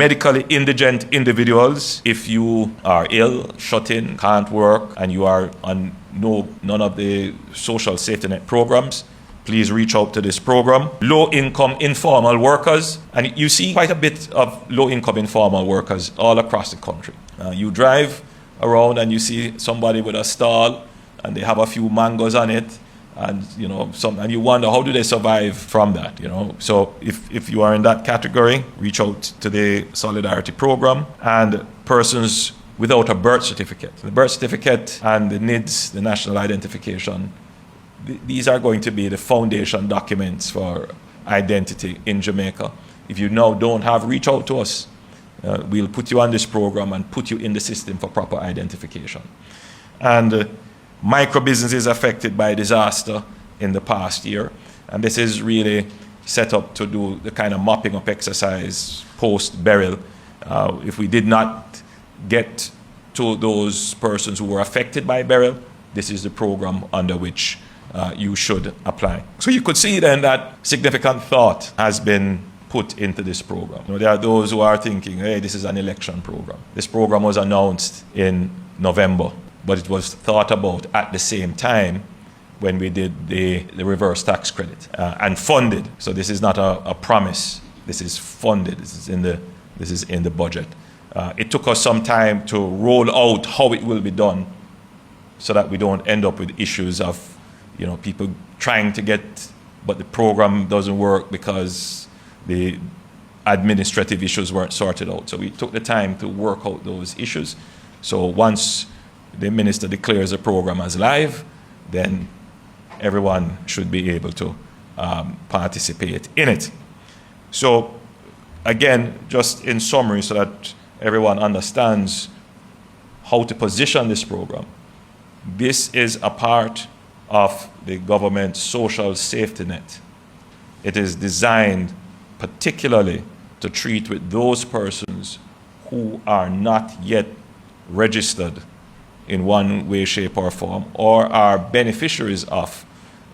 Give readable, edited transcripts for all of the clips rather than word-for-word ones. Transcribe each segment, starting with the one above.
medically indigent individuals, if you are ill, shut in, can't work, and you are on none of the social safety net programs, please reach out to this program. Low-income informal workers, and you see quite a bit of low-income informal workers all across the country. You drive around and you see somebody with a stall and they have a few mangoes on it, and and you wonder, how do they survive from that? So if you are in that category, reach out to the Solidarity Program. And persons without a birth certificate, the birth certificate and the NIDS, the national identification, these are going to be the foundation documents for identity in Jamaica. If you now don't have, reach out to us. We'll put you on this program and put you in the system for proper identification. And micro businesses affected by disaster in the past year. And this is really set up to do the kind of mopping up exercise post-burial. If we did not get to those persons who were affected by burial, this is the program under which you should apply. So you could see then that significant thought has been put into this program. There are those who are thinking, hey, this is an election program. This program was announced in November, but it was thought about at the same time when we did the reverse tax credit and funded. So this is not a promise. This is funded. This is in the budget. It took us some time to roll out how it will be done, so that we don't end up with issues of people trying to get, but the program doesn't work because the administrative issues weren't sorted out. So we took the time to work out those issues. So once the minister declares the program as live, then everyone should be able to participate in it. So again, just in summary, so that everyone understands how to position this program, this is a part of the government's social safety net. It is designed particularly to treat with those persons who are not yet registered in one way, shape, or form, or are beneficiaries of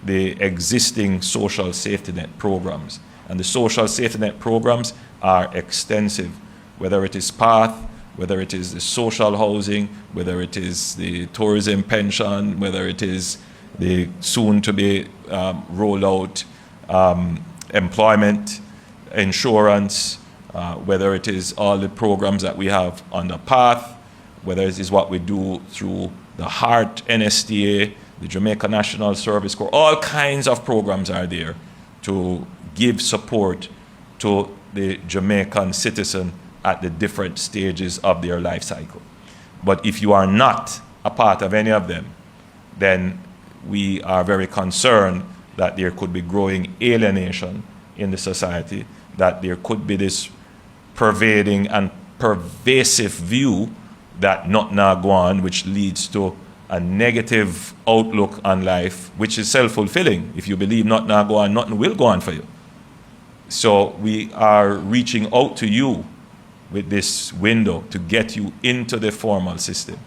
the existing social safety net programs. And the social safety net programs are extensive, whether it is PATH, whether it is the social housing, whether it is the tourism pension, whether it is the soon-to-be rolled out employment insurance, whether it is all the programs that we have under PATH, whether it is what we do through the HEART NSTA, the Jamaica National Service Corps. All kinds of programs are there to give support to the Jamaican citizen at the different stages of their life cycle. But if you are not a part of any of them, then we are very concerned that there could be growing alienation in the society, that there could be this pervading and pervasive view that nothing go on, which leads to a negative outlook on life, which is self-fulfilling. If you believe nothing go on, nothing will go on for you. So we are reaching out to you with this window to get you into the formal system.